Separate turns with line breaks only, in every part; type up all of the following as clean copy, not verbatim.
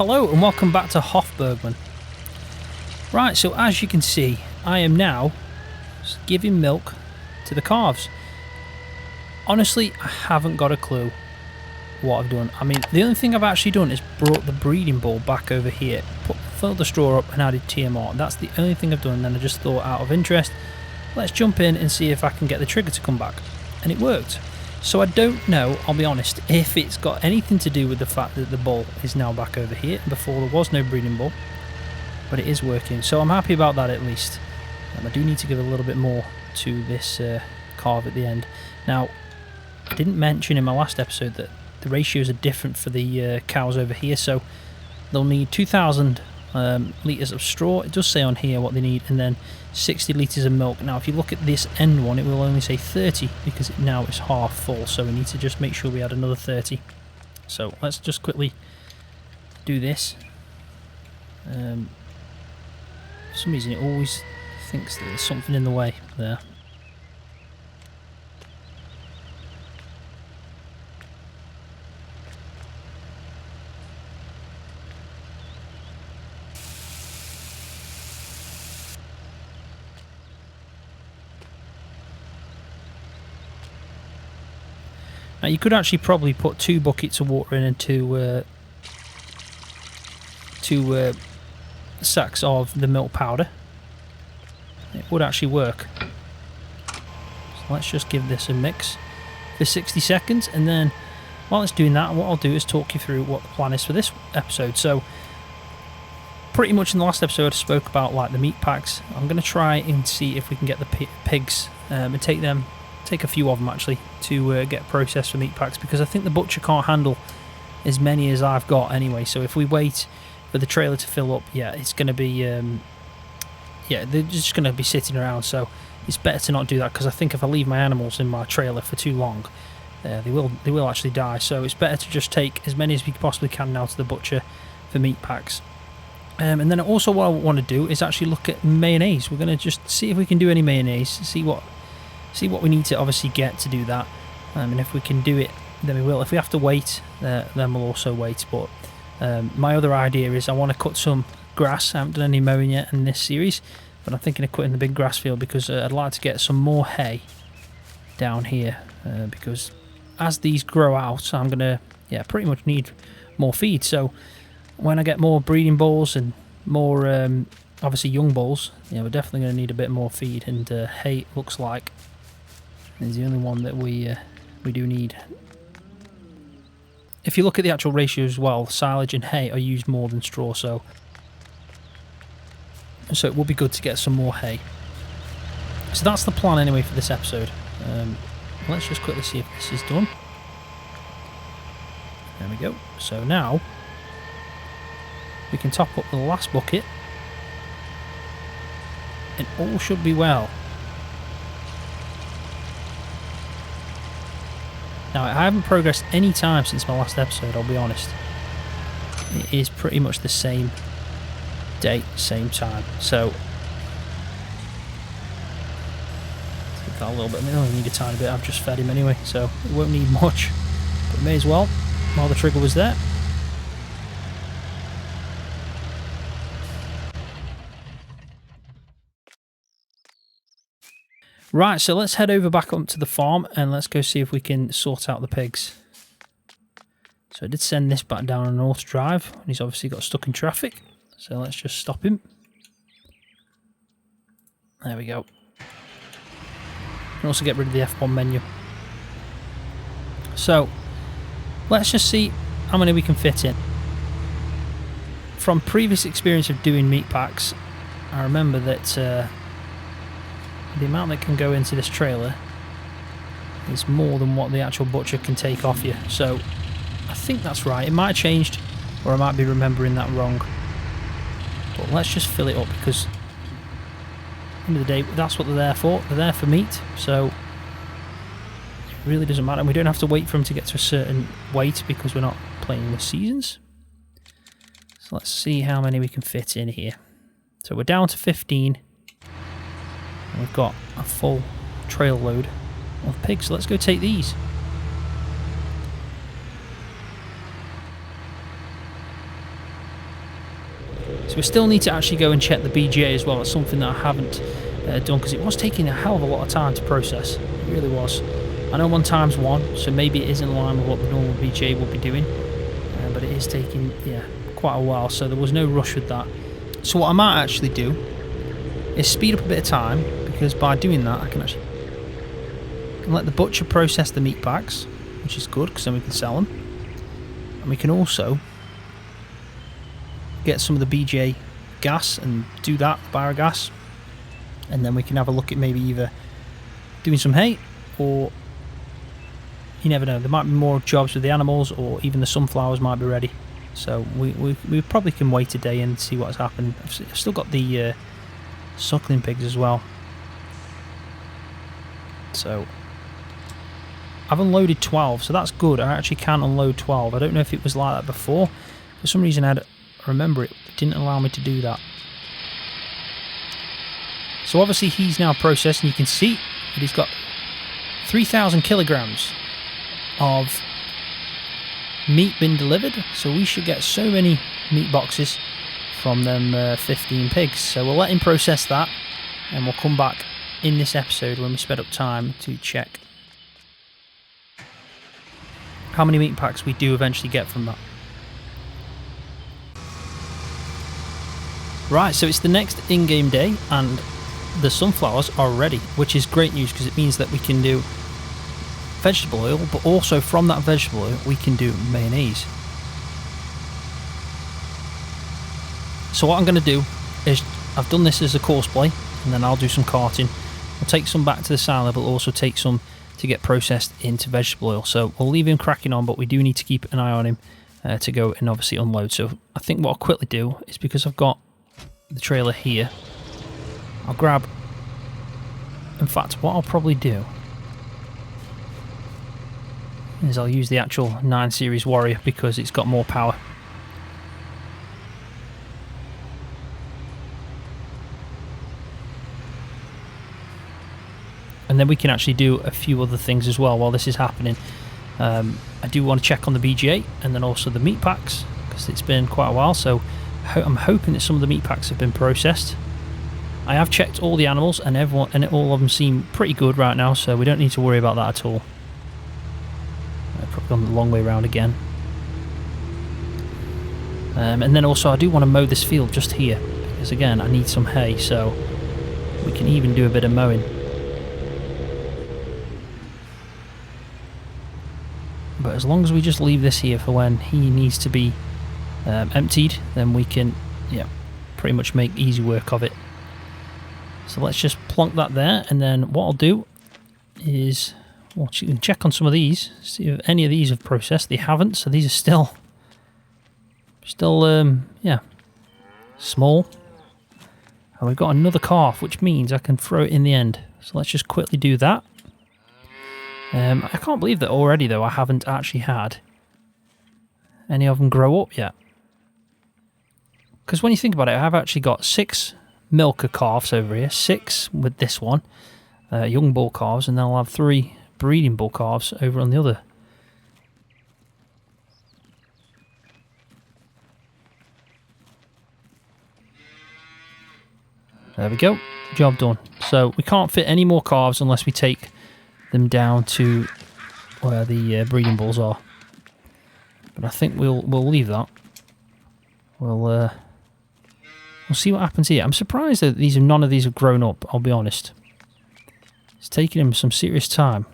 Hello and welcome back to Hof Bergmann. Right, so as you can see, I am now giving milk to the calves. Honestly, I haven't got a clue what I've done. I mean, the only thing I've actually done is brought the breeding bowl back over here, filled the straw up and added TMR. That's the only thing I've done, and then I just thought, out of interest, let's jump in and see if I can get the trigger to come back. And it worked. So I don't know, I'll be honest, if it's got anything to do with the fact that the bowl is now back over here. Before there was no breeding bowl, but it is working. So I'm happy about that at least. I do need to give a little bit more to this calf at the end. Now, I didn't mention in my last episode that the ratios are different for the cows over here. So they'll need 2,000 litres of straw. It does say on here what they need, and then 60 litres of milk. Now if you look at this end one, it will only say 30 because now it's half full, so we need to just make sure we add another 30. So let's just quickly do this. For some reason it always thinks that there's something in the way there. Now you could actually probably put 2 buckets of water in and two sacks of the milk powder. It would actually work. So let's just give this a mix for 60 seconds, and then while it's doing that, what I'll do is talk you through what the plan is for this episode. So pretty much in the last episode I spoke about like the meat packs. I'm going to try and see if we can get the pigs and take a few of them actually to get processed for meat packs, because I think the butcher can't handle as many as I've got anyway. So if we wait for the trailer to fill up, yeah, it's going to be yeah, they're just going to be sitting around. So it's better to not do that, because I think if I leave my animals in my trailer for too long, they will actually die. So it's better to just take as many as we possibly can now to the butcher for meat packs. And then also what I want to do is actually look at mayonnaise. We're going to just see if we can do any mayonnaise, see what we need to obviously get to do that, and if we can do it, then we will. If we have to wait, then we'll also wait. But my other idea is I want to cut some grass. I haven't done any mowing yet in this series, but I'm thinking of cutting the big grass field, because I'd like to get some more hay down here, because as these grow out, I'm going to pretty much need more feed. So when I get more breeding bulls and more obviously young bulls, we're definitely going to need a bit more feed, and hay looks like is the only one that we do need. If you look at the actual ratio as well, silage and hay are used more than straw, so it will be good to get some more hay. So that's the plan anyway for this episode. Let's just quickly see if this is done. There we go. So now we can top up the last bucket, and all should be well. Now, I haven't progressed any time since my last episode, I'll be honest. It is pretty much the same date, same time. So take that a little bit. I only need a tiny bit. I've just fed him anyway, so it won't need much. But may as well, while the trigger was there. Right, so let's head over back up to the farm and let's go see if we can sort out the pigs. So I did send this back down on North Drive, and he's obviously got stuck in traffic. So let's just stop him. There we go. You can also get rid of the F1 menu. So let's just see how many we can fit in. From previous experience of doing meat packs, I remember that the amount that can go into this trailer is more than what the actual butcher can take off you. So I think that's right. It might have changed, or I might be remembering that wrong. But let's just fill it up, because at the end of the day, that's what they're there for. They're there for meat, so it really doesn't matter. We don't have to wait for them to get to a certain weight because we're not playing with seasons. So let's see how many we can fit in here. So we're down to 15. And we've got a full trail load of pigs, so let's go take these. So we still need to actually go and check the BGA as well. It's something that I haven't done because it was taking a hell of a lot of time to process. It really was. I know I'm on ×1, so maybe it is in line with what the normal BGA will be doing, but it is taking, yeah, quite a while, so there was no rush with that. So what I might actually do is speed up a bit of time, because by doing that I can actually let the butcher process the meat packs, which is good because then we can sell them, and we can also get some of the BGA gas and do that, biogas, and then we can have a look at maybe either doing some hay, or you never know, there might be more jobs with the animals, or even the sunflowers might be ready. So we probably can wait a day and see what's happened. I've still got the suckling pigs as well. So I've unloaded 12, so that's good. I actually can unload 12. I don't know if it was like that before. For some reason I remember it didn't allow me to do that. So obviously he's now processed, and you can see that he's got 3,000 kilograms of meat been delivered, so we should get so many meat boxes from them 15 pigs. So we'll let him process that, and we'll come back in this episode when we sped up time to check how many meat packs we do eventually get from that. Right, so it's the next in-game day and the sunflowers are ready, which is great news because it means that we can do vegetable oil, but also from that vegetable oil we can do mayonnaise. So what I'm going to do is, I've done this as a course play, and then I'll do some carting. I'll take some back to the cellar, but also take some to get processed into vegetable oil. So we'll leave him cracking on, but we do need to keep an eye on him to go and obviously unload. So I think what I'll quickly do is, because I've got the trailer here, I'll grab, in fact what I'll probably do is I'll use the actual 9 series Warrior because it's got more power. And then we can actually do a few other things as well while this is happening. I do want to check on the BGA and then also the meat packs, because it's been quite a while, so I'm hoping that some of the meat packs have been processed. I have checked all the animals, and all of them seem pretty good right now, so we don't need to worry about that at all. I've probably gone the long way around again. And then also I do want to mow this field just here, because again I need some hay, so we can even do a bit of mowing. But as long as we just leave this here for when he needs to be emptied, then we can, yeah, pretty much make easy work of it. So let's just plonk that there, and then what I'll do is, well, you can check on some of these, see if any of these have processed. They haven't, so these are still yeah, small. And we've got another calf, which means I can throw it in the end. So let's just quickly do that. I can't believe that already, though, I haven't actually had any of them grow up yet. Because when you think about it, I've actually got 6 milker calves over here, 6 with this one, young bull calves, and then I'll have 3 breeding bull calves over on the other. There we go, job done. So we can't fit any more calves unless we take them down to where the breeding bulls are. But I think we'll leave that. We'll see what happens here. I'm surprised that none of these have grown up, I'll be honest. It's taken him some serious time.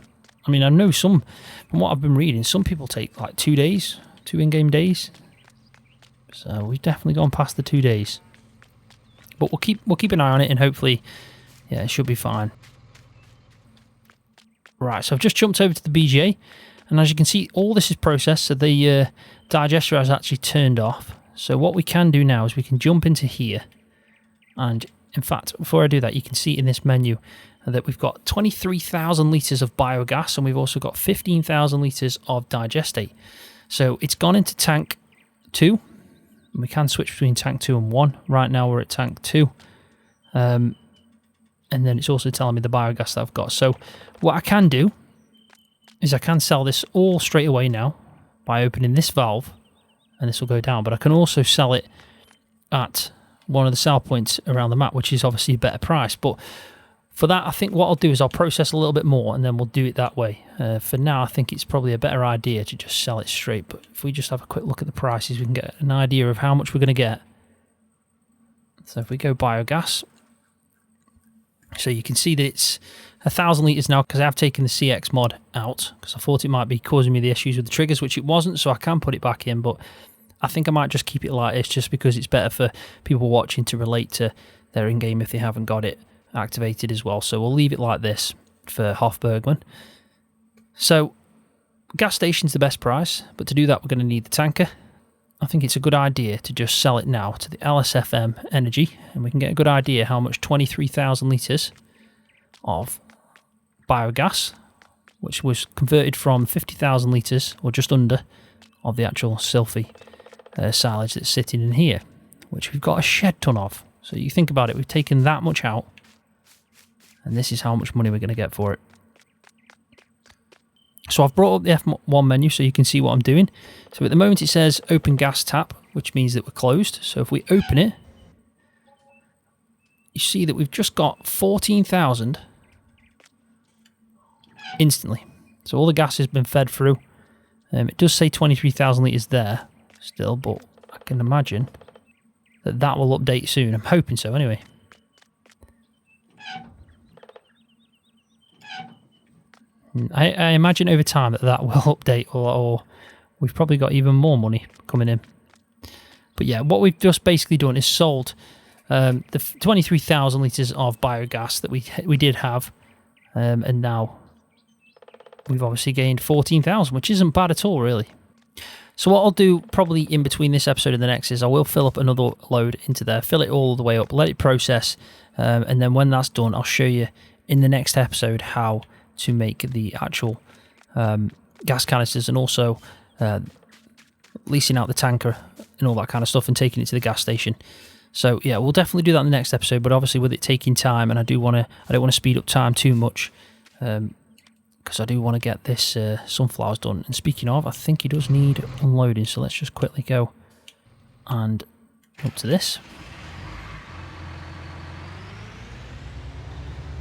I mean, I know some, from what I've been reading, some people take like 2 days, 2 in-game days. So we've definitely gone past the 2 days. But we'll keep an eye on it, and hopefully, yeah, it should be fine. Right, so I've just jumped over to the BGA, and as you can see, all this is processed, so the digester has actually turned off. So what we can do now is we can jump into here, and in fact, before I do that, you can see in this menu that we've got 23,000 litres of biogas, and we've also got 15,000 litres of digestate. So it's gone into tank 2, and we can switch between tank 2 and 1. Right now we're at tank 2. And then it's also telling me the biogas that I've got. So what I can do is I can sell this all straight away now by opening this valve, and this will go down. But I can also sell it at one of the sell points around the map, which is obviously a better price. But for that, I think what I'll do is I'll process a little bit more and then we'll do it that way. For now, I think it's probably a better idea to just sell it straight. But if we just have a quick look at the prices, we can get an idea of how much we're going to get. So if we go biogas, so you can see that it's 1,000 litres now, because I have taken the CX mod out because I thought it might be causing me the issues with the triggers, which it wasn't, so I can put it back in. But I think I might just keep it like this just because it's better for people watching to relate to their in-game if they haven't got it activated as well. So we'll leave it like this for Hof Bergmann. So gas station's the best price, but to do that we're going to need the tanker. I think it's a good idea to just sell it now to the LSFM Energy, and we can get a good idea how much 23,000 litres of biogas, which was converted from 50,000 litres, or just under, of the actual sulfy silage that's sitting in here, which we've got a shed ton of. So you think about it, we've taken that much out, and this is how much money we're going to get for it. So I've brought up the F1 menu so you can see what I'm doing. So at the moment it says open gas tap, which means that we're closed. So if we open it, you see that we've just got 14,000 instantly. So all the gas has been fed through. It does say 23,000 litres there still, but I can imagine that that will update soon. I'm hoping so anyway. I imagine over time that will update, or we've probably got even more money coming in. But yeah, what we've just basically done is sold the 23,000 litres of biogas that we did have, and now we've obviously gained 14,000, which isn't bad at all, really. So what I'll do probably in between this episode and the next is I will fill up another load into there, fill it all the way up, let it process, and then when that's done, I'll show you in the next episode how to make the actual gas canisters, and also leasing out the tanker and all that kind of stuff and taking it to the gas station. So yeah, we'll definitely do that in the next episode, but obviously with it taking time, and I don't want to speed up time too much, because I do want to get this sunflowers done. And speaking of, I think he does need unloading, so let's just quickly go and up to this.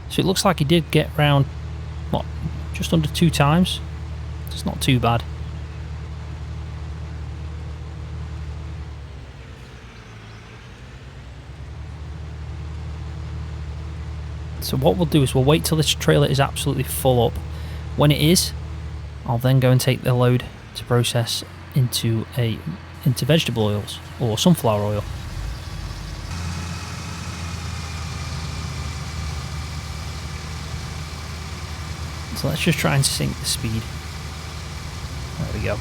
So it looks like he did get round, what, just under 2 times. It's not too bad. So what we'll do is we'll wait till this trailer is absolutely full up. When it is, I'll then go and take the load to process into vegetable oils or sunflower oil. So let's just try and sync the speed. There we go.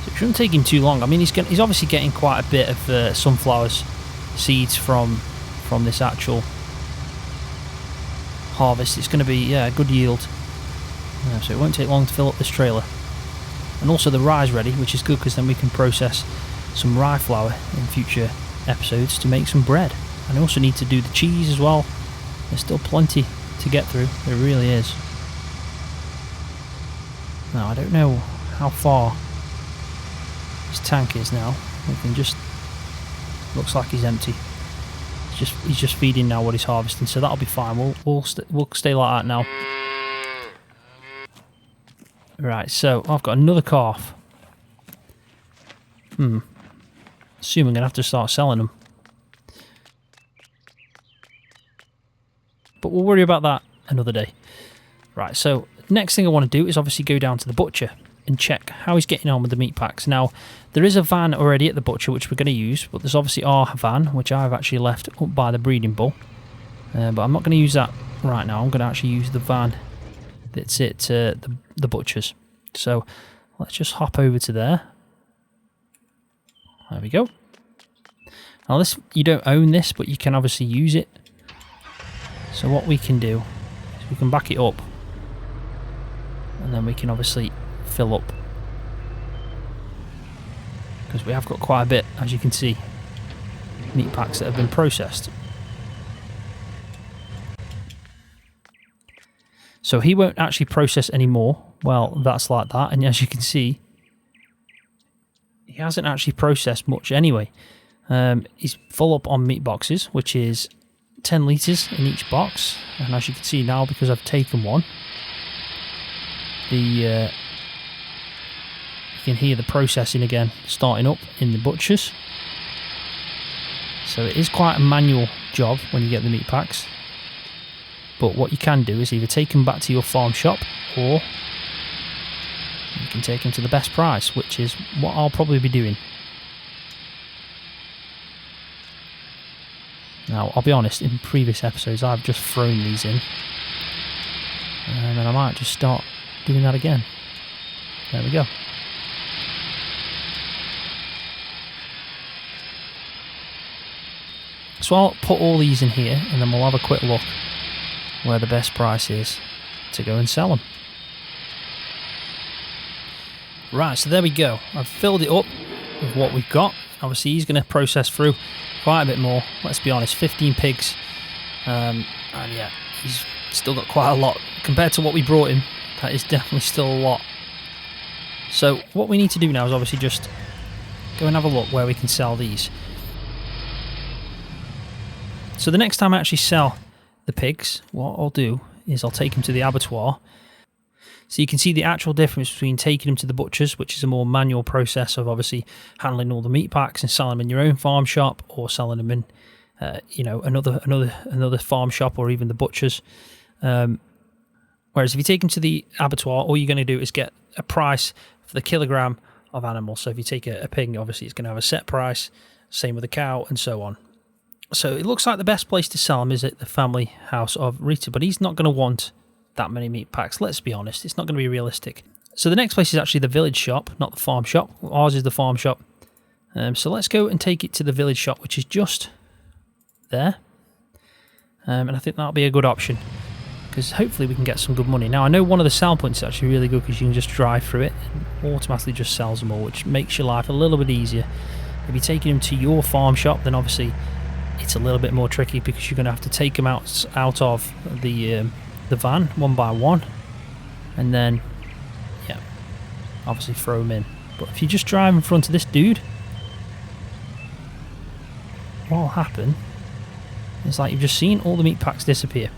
So it shouldn't take him too long. I mean, he's obviously getting quite a bit of sunflowers seeds from this actual harvest. It's going to be a good yield. So it won't take long to fill up this trailer. And also the rye's ready, which is good because then we can process some rye flour in future episodes to make some bread. And I also need to do the cheese as well. There's still plenty to get through, there really is. Now I don't know how far his tank is now. We can just, looks like he's empty. He's just feeding now what he's harvesting, so that'll be fine. We'll stay like that now. Right, so I've got another calf. Assume I'm going to have to start selling them. But we'll worry about that another day. Right, so next thing I want to do is obviously go down to the butcher and check how he's getting on with the meat packs. Now, there is a van already at the butcher which we're going to use, but there's obviously our van, which I've actually left up by the breeding bull. But I'm not going to use that right now. I'm going to actually use the van that's at the butcher's. So let's just hop over to there. There we go. Now this, you don't own this, but you can obviously use it. So what we can do is we can back it up, and then we can obviously fill up, because we have got quite a bit, as you can see, meat packs that have been processed. So he won't actually process any more. Well, that's like that. And as you can see, he hasn't actually processed much anyway. He's full up on meat boxes, which is 10 litres in each box. And as you can see now, because I've taken one, you can hear the processing again starting up in the butchers. So it is quite a manual job when you get the meat packs. But what you can do is either take them back to your farm shop, or you can take them to the best price, which is what I'll probably be doing. Now, I'll be honest, in previous episodes I've just thrown these in. And then I might just start doing that again. There we go. So I'll put all these in here, and then we'll have a quick look where the best price is to go and sell them. Right, so there we go. I've filled it up with what we've got. Obviously he's going to process through quite a bit more. Let's be honest, 15 pigs. And yeah, he's still got quite a lot. Compared to what we brought him, that is definitely still a lot. So what we need to do now is obviously just go and have a look where we can sell these. So the next time I actually sell the pigs, what I'll do is I'll take them to the abattoir. So you can see the actual difference between taking them to the butchers, which is a more manual process of obviously handling all the meat packs and selling them in your own farm shop, or selling them in, you know, another farm shop, or even the butchers. Whereas if you take them to the abattoir, all you're going to do is get a price for the kilogram of animal. So if you take a pig, obviously it's going to have a set price. Same with a cow, and so on. So it looks like the best place to sell them is at the family house of Rita, but he's not going to want that many meat packs. Let's be honest, it's not going to be realistic. So the next place is actually the village shop, not the farm shop. Ours is the farm shop. So let's go and take it to the village shop, which is just there. And I think that'll be a good option, because hopefully we can get some good money. Now I know one of the sell points is actually really good, because you can just drive through it and automatically just sells them all, which makes your life a little bit easier. If you're taking them to your farm shop, then obviously it's a little bit more tricky, because you're going to have to take them out of the van one by one, and then yeah, obviously throw them in. But if you just drive in front of this dude, what will happen is, like you've just seen, all the meat packs disappear.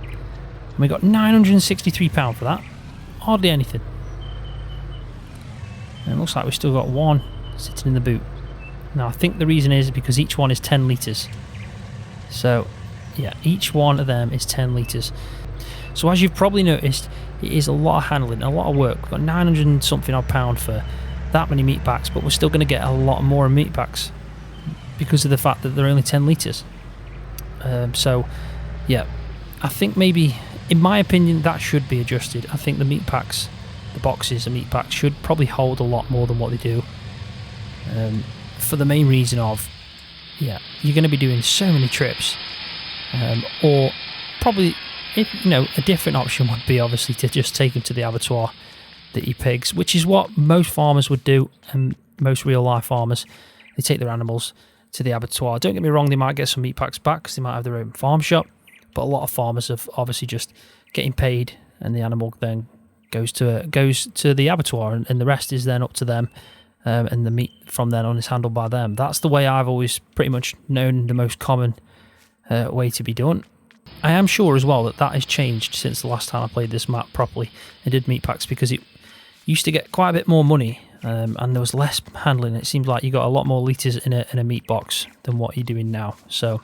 And we got £963 for that. Hardly anything. And it looks like we've still got one sitting in the boot. Now I think the reason is because each one is 10 litres. So yeah, each one of them is 10 litres. So as you've probably noticed, it is a lot of handling, a lot of work. We've got 900 and something odd pound for that many meat packs, but we're still going to get a lot more meat packs because of the fact that they're only 10 litres. So yeah, I think maybe, in my opinion, that should be adjusted. I think the meat packs, the boxes of meat packs, should probably hold a lot more than what they do. For the main reason of, yeah, you're going to be doing so many trips. Or probably, if you know, a different option would be obviously to just take them to the abattoir, the pigs, which is what most farmers would do, and most real life farmers, they take their animals to the abattoir. Don't get me wrong, they might get some meat packs back because they might have their own farm shop, but a lot of farmers have obviously just getting paid, and the animal then goes to the abattoir, and the rest is then up to them, and the meat from then on is handled by them. That's the way I've always pretty much known the most common way to be done. I am sure as well that that has changed since the last time I played this map properly and did meat packs, because it used to get quite a bit more money, and there was less handling. It seems like you got a lot more litres in a meat box than what you're doing now. So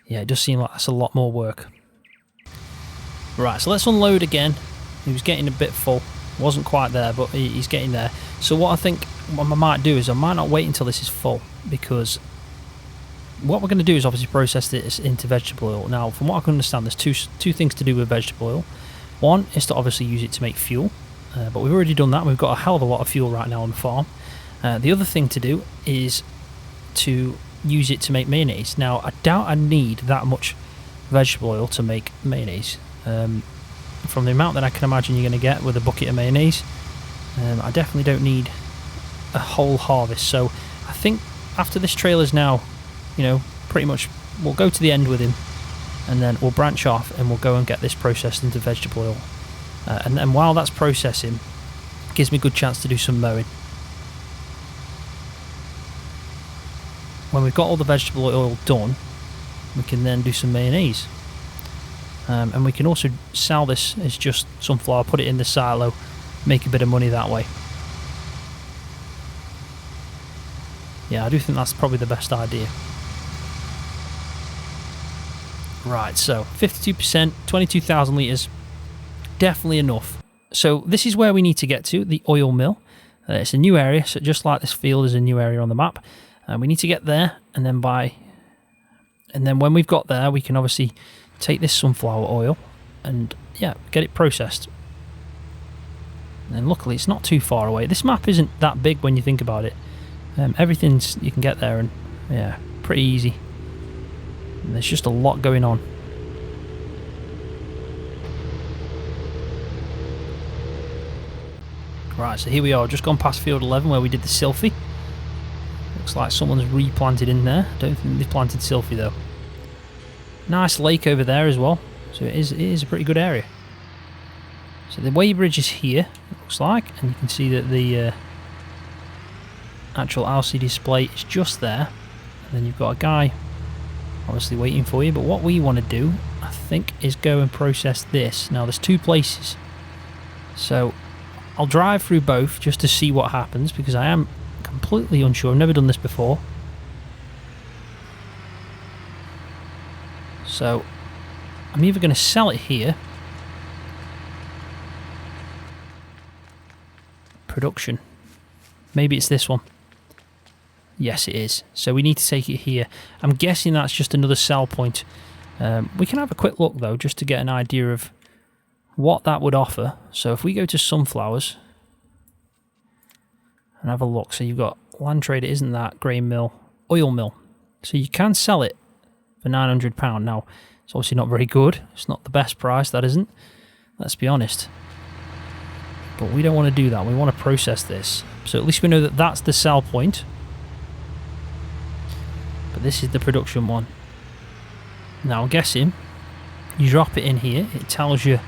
yeah, it does seem like that's a lot more work. Right, so let's unload again. He was getting a bit full. Wasn't quite there, but he's getting there. So what I think what I might do is I might not wait until this is full, because what we're going to do is obviously process this into vegetable oil. Now, from what I can understand, there's two things to do with vegetable oil. One is to obviously use it to make fuel, but we've already done that. We've got a hell of a lot of fuel right now on the farm. The other thing to do is to use it to make mayonnaise. Now, I doubt I need that much vegetable oil to make mayonnaise. From the amount that I can imagine you're going to get with a bucket of mayonnaise, I definitely don't need a whole harvest. So I think after this trailer's now, you know, pretty much, we'll go to the end with him, and then we'll branch off and we'll go and get this processed into vegetable oil. And then while that's processing, it gives me a good chance to do some mowing. When we've got all the vegetable oil done, we can then do some mayonnaise. And we can also sell this as just sunflower, put it in the silo, make a bit of money that way. Yeah, I do think that's probably the best idea. Right, so 52%, 22,000 litres, definitely enough. So this is where we need to get to, the oil mill. It's a new area, so just like this field is a new area on the map. We need to get there, and then when we've got there, we can obviously take this sunflower oil and yeah, get it processed. And luckily it's not too far away. This map isn't that big when you think about it. Everything's, you can get there, and yeah, pretty easy. And there's just a lot going on. Right, so here we are, just gone past field 11 where we did the Sylphy. Looks like someone's replanted in there. Don't think they planted Sylphy though. Nice lake over there as well, so it is a pretty good area. So the weighbridge is here, it looks like, and you can see that the actual LCD display is just there. And then you've got a guy obviously waiting for you, but what we want to do, I think, is go and process this. Now there's two places, so I'll drive through both just to see what happens, because I am completely unsure. I've never done this before. So I'm either going to sell it here. Production. Maybe it's this one. Yes, it is. So we need to take it here. I'm guessing that's just another sell point. We can have a quick look though, just to get an idea of what that would offer. So if we go to sunflowers and have a look, so you've got land trader, isn't that, grain mill, oil mill. So you can sell it for £900. Now, it's obviously not very good. It's not the best price, that isn't. Let's be honest. But we don't want to do that. We want to process this. So at least we know that that's the sell point. But this is the production one. Now I'm guessing you drop it in here. It tells you,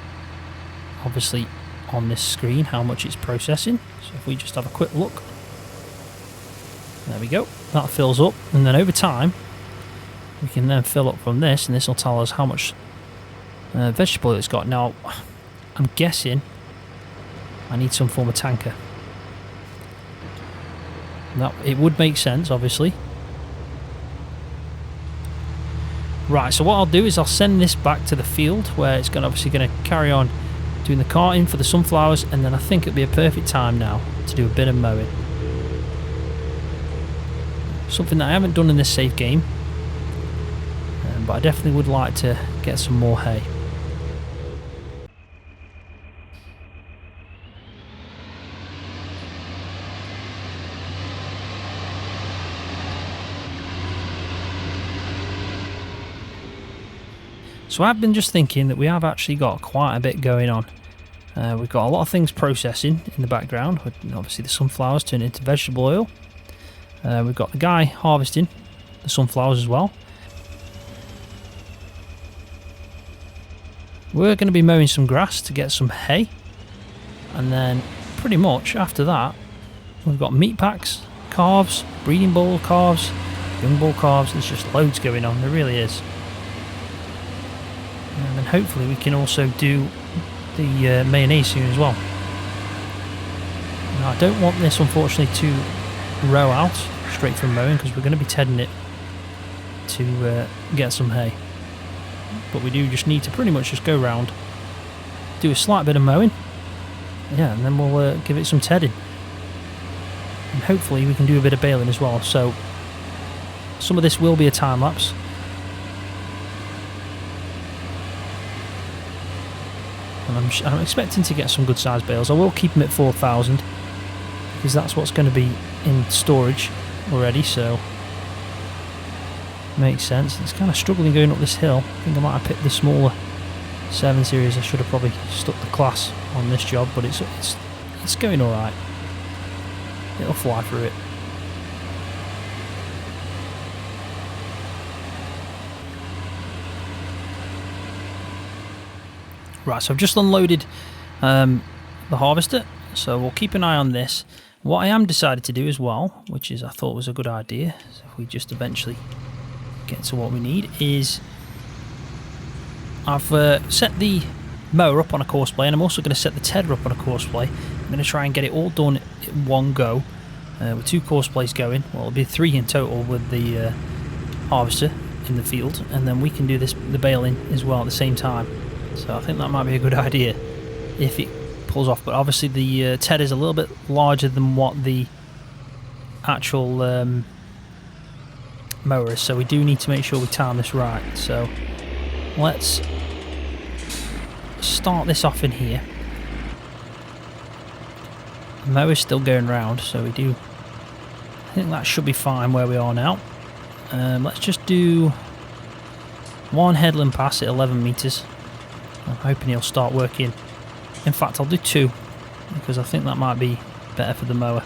obviously, on this screen how much it's processing. So if we just have a quick look. There we go. That fills up. And then over time, we can then fill up from this, and this will tell us how much vegetable it's got. Now, I'm guessing I need some form of tanker. Now, it would make sense, obviously. Right, so what I'll do is I'll send this back to the field, where it's obviously going to carry on doing the carting for the sunflowers, and then I think it'll be a perfect time now to do a bit of mowing. Something that I haven't done in this save game. But I definitely would like to get some more hay. So I've been just thinking that we have actually got quite a bit going on. We've got a lot of things processing in the background. Obviously the sunflowers turn into vegetable oil. We've got the guy harvesting the sunflowers as well. We're going to be mowing some grass to get some hay, and then pretty much after that we've got meat packs, calves, breeding bull calves, young bull calves. There's just loads going on, there really is. And then hopefully we can also do the mayonnaise soon as well. Now I don't want this unfortunately to row out straight from mowing, because we're going to be tedding it to get some hay. But we do just need to pretty much just go round, do a slight bit of mowing, yeah, and then we'll give it some tedding. And hopefully we can do a bit of baling as well. So some of this will be a time lapse. And I'm expecting to get some good sized bales. I will keep them at 4,000 because that's what's going to be in storage already, so makes sense. It's kind of struggling going up this hill. I think I might have picked the smaller 7 series. I should have probably stuck the class on this job, but it's going alright. It'll fly through it. Right, so I've just unloaded the harvester, so we'll keep an eye on this. What I am decided to do as well, which is I thought was a good idea, so if we just eventually get to what we need, is I've set the mower up on a course play, and I'm also going to set the tedder up on a course play. I'm going to try and get it all done in one go, with 2 course plays going. Well, it'll be 3 in total with the harvester in the field, and then we can do the baling as well at the same time. So I think that might be a good idea if it pulls off. But obviously the tedder is a little bit larger than what the actual mower is, so we do need to make sure we time this right. So let's start this off in here. The mower's still going round, so I think that should be fine where we are now. Let's just do 1 headland pass at 11 meters. I'm hoping he'll start working. In fact, I'll do 2 because I think that might be better for the mower.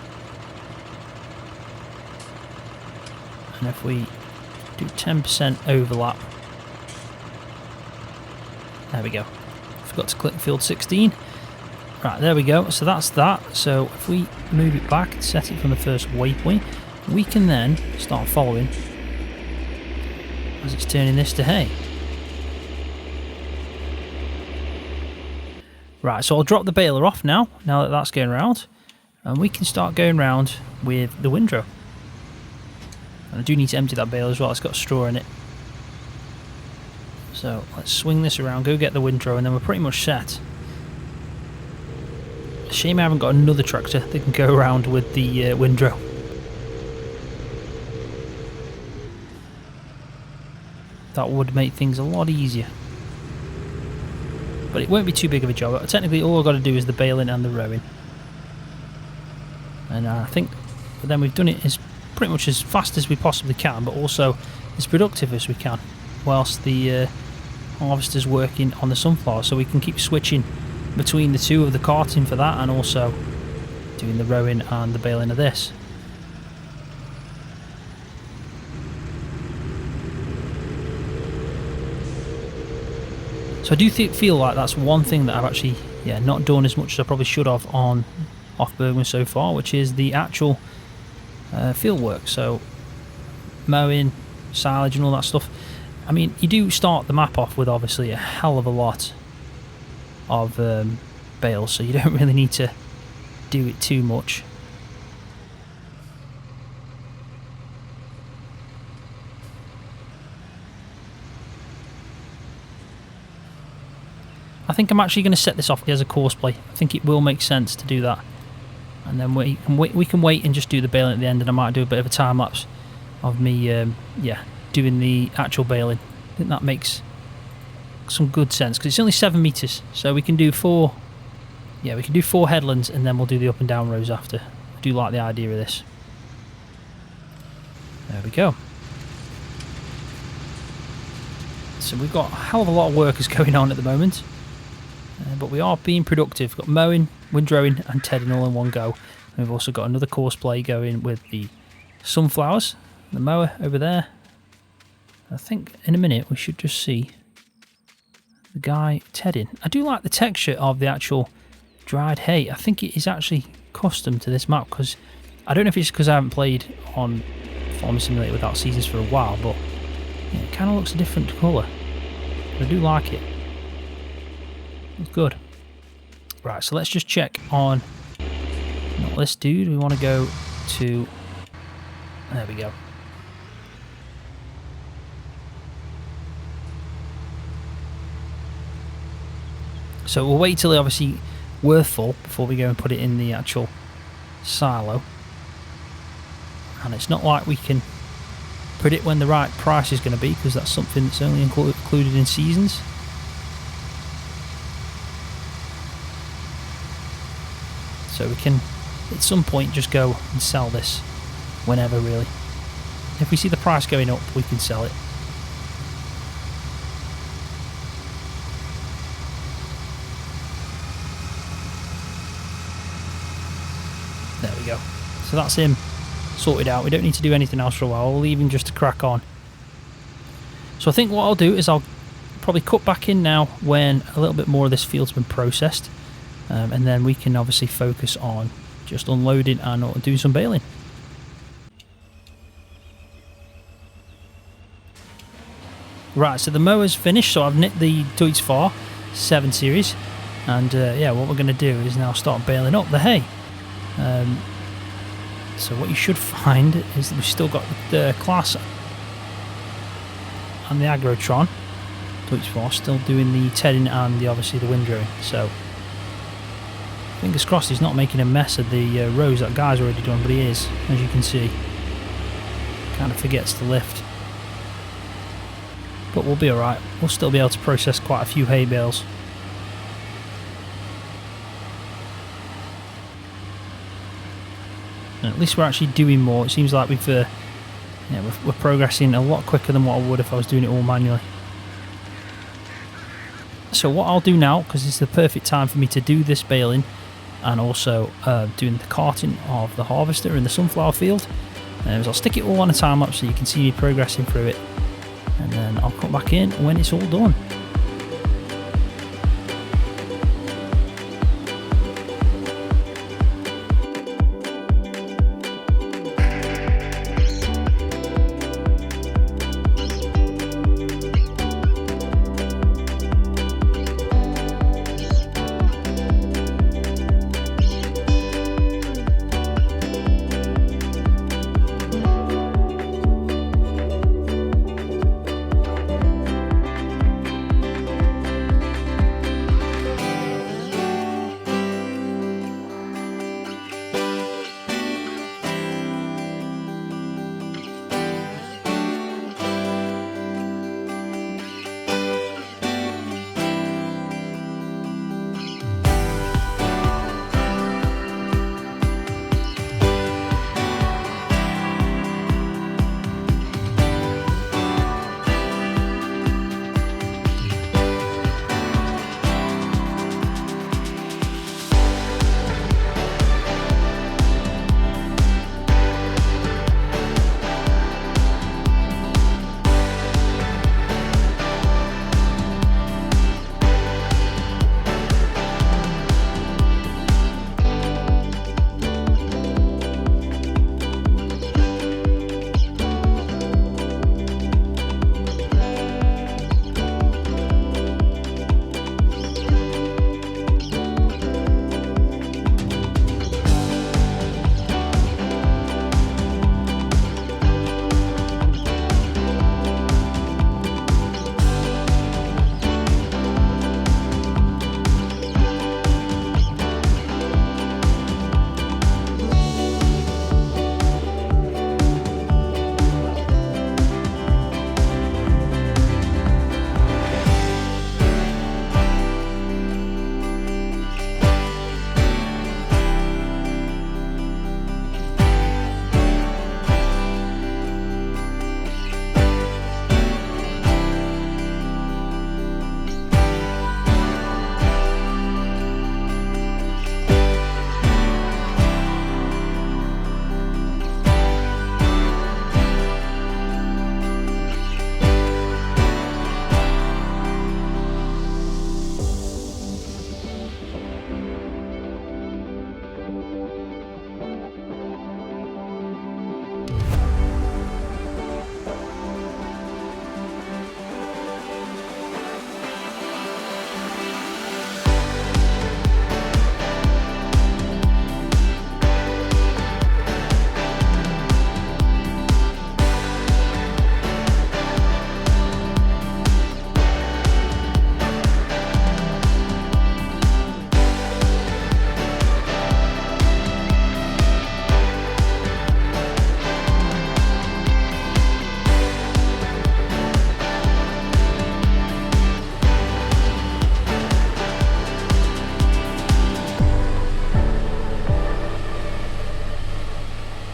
And if we do 10% overlap, there we go. Forgot to click field 16. Right, there we go. So that's that. So if we move it back and set it from the first waypoint, we can then start following as it's turning this to hay. Right, so I'll drop the baler off now that that's going round, and we can start going round with the windrow. And I do need to empty that baler as well, it's got straw in it. So let's swing this around, go get the windrow, and then we're pretty much set. Shame I haven't got another tractor that can go around with the windrow. That would make things a lot easier. But it won't be too big of a job. Technically all I've got to do is the baling and the rowing. And I think then we've done it as pretty much as fast as we possibly can, but also as productive as we can, whilst the harvester's working on the sunflower, so we can keep switching between the two of the carting for that and also doing the rowing and the baling of this. So I do feel like that's one thing that I've actually not done as much as I probably should have on Hof Bergmann so far, which is the actual field work. So mowing, silage and all that stuff. I mean, you do start the map off with obviously a hell of a lot of bales, so you don't really need to do it too much. I think I'm actually going to set this off as a course play. I think it will make sense to do that, and then we can wait and just do the baling at the end, and I might do a bit of a time lapse of me doing the actual baling. I think that makes some good sense because it's only 7 meters, so we can do 4. Yeah, we can do 4 headlands, and then we'll do the up and down rows after. I do like the idea of this. There we go. So we've got a hell of a lot of workers going on at the moment. But we are being productive. We've got mowing, windrowing and tedding all in one go. And we've also got another course play going with the sunflowers, the mower over there. I think in a minute we should just see the guy tedding. I do like the texture of the actual dried hay. I think it is actually custom to this map, because I don't know if it's because I haven't played on Farming Simulator without seasons for a while, but yeah, it kind of looks a different colour. But I do like it. It's good. Right, so let's just check on not this dude. We want to go to, there we go. So we'll wait till obviously we're full before we go and put it in the actual silo. And it's not like we can predict when the right price is going to be, because that's something that's only included in seasons. So we can at some point just go and sell this whenever, really. If we see the price going up, we can sell it. There we go. So that's him sorted out. We don't need to do anything else for a while. We'll leave him just to crack on. So I think what I'll do is I'll probably cut back in now when a little bit more of this field's been processed, and then we can obviously focus on just unloading and doing some baling. Right, so the mower's finished, so I've knit the Deutz Fahr 7 series, and yeah, what we're going to do is now start baling up the hay. So what you should find is that we've still got the class and the Agrotron Deutz Fahr still doing the tedding and obviously the windrowing. So fingers crossed he's not making a mess of the rows that guy's already done, but he is, as you can see. Kind of forgets to lift. But we'll be alright, we'll still be able to process quite a few hay bales. And at least we're actually doing more. It seems like we're progressing a lot quicker than what I would if I was doing it all manually. So what I'll do now, because it's the perfect time for me to do this baling and also doing the carting of the harvester in the sunflower field, is I'll stick it all on a time lapse so you can see me progressing through it. And then I'll come back in when it's all done.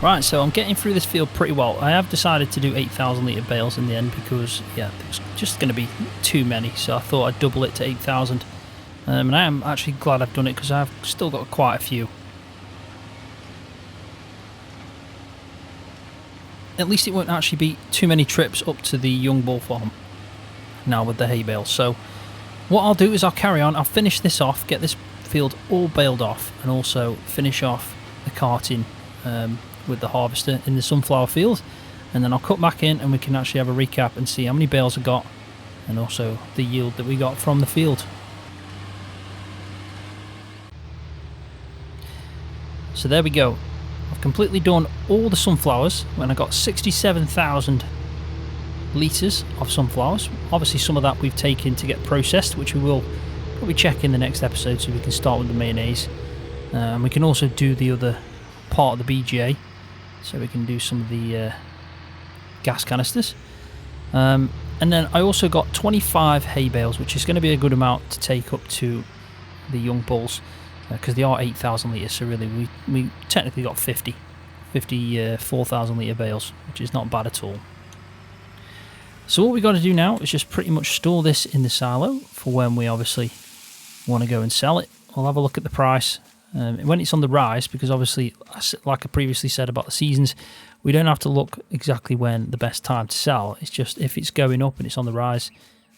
Right, so I'm getting through this field pretty well. I have decided to do 8,000 litre bales in the end because, yeah, it's just going to be too many, so I thought I'd double it to 8,000. And I am actually glad I've done it because I've still got quite a few. At least it won't actually be too many trips up to the young bull farm. now with the hay bales. So what I'll do is I'll carry on, I'll finish this off, get this field all baled off, and also finish off the carting with the harvester in the sunflower field, and then I'll cut back in and we can actually have a recap and see how many bales I got and also the yield that we got from the field. So there we go. I've completely done all the sunflowers when I got 67,000 litres of sunflowers. Obviously some of that we've taken to get processed, which we will probably check in the next episode, so we can start with the mayonnaise. We can also do the other part of the BGA, so we can do some of the gas canisters. And then I also got 25 hay bales, which is going to be a good amount to take up to the young bulls, because they are 8,000 litres, so really we technically got 54,000 litre bales, which is not bad at all. So what we got to do now is just pretty much store this in the silo for when we obviously want to go and sell it. We'll have a look at the price when it's on the rise, because obviously, like I previously said about the seasons, we don't have to look exactly when the best time to sell. It's just if it's going up and it's on the rise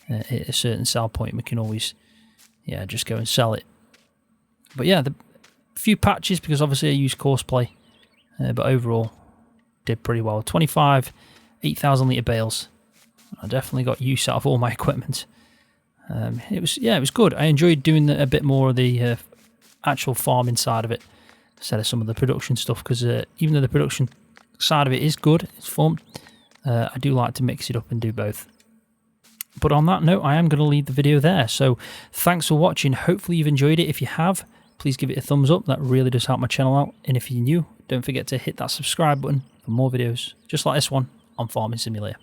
at a certain sell point, we can always just go and sell it. But yeah, the few patches, because obviously I use Courseplay, but overall did pretty well. 25 8,000 litre bales. I definitely got use out of all my equipment. It was good. I enjoyed doing a bit more of the actual farming side of it instead of some of the production stuff, because even though the production side of it is good, it's fun, I do like to mix it up and do both. But on that note, I am going to leave the video there. So thanks for watching. Hopefully you've enjoyed it. If you have, please give it a thumbs up. That really does help my channel out. And if you're new, don't forget to hit that subscribe button for more videos just like this one on Farming Simulator.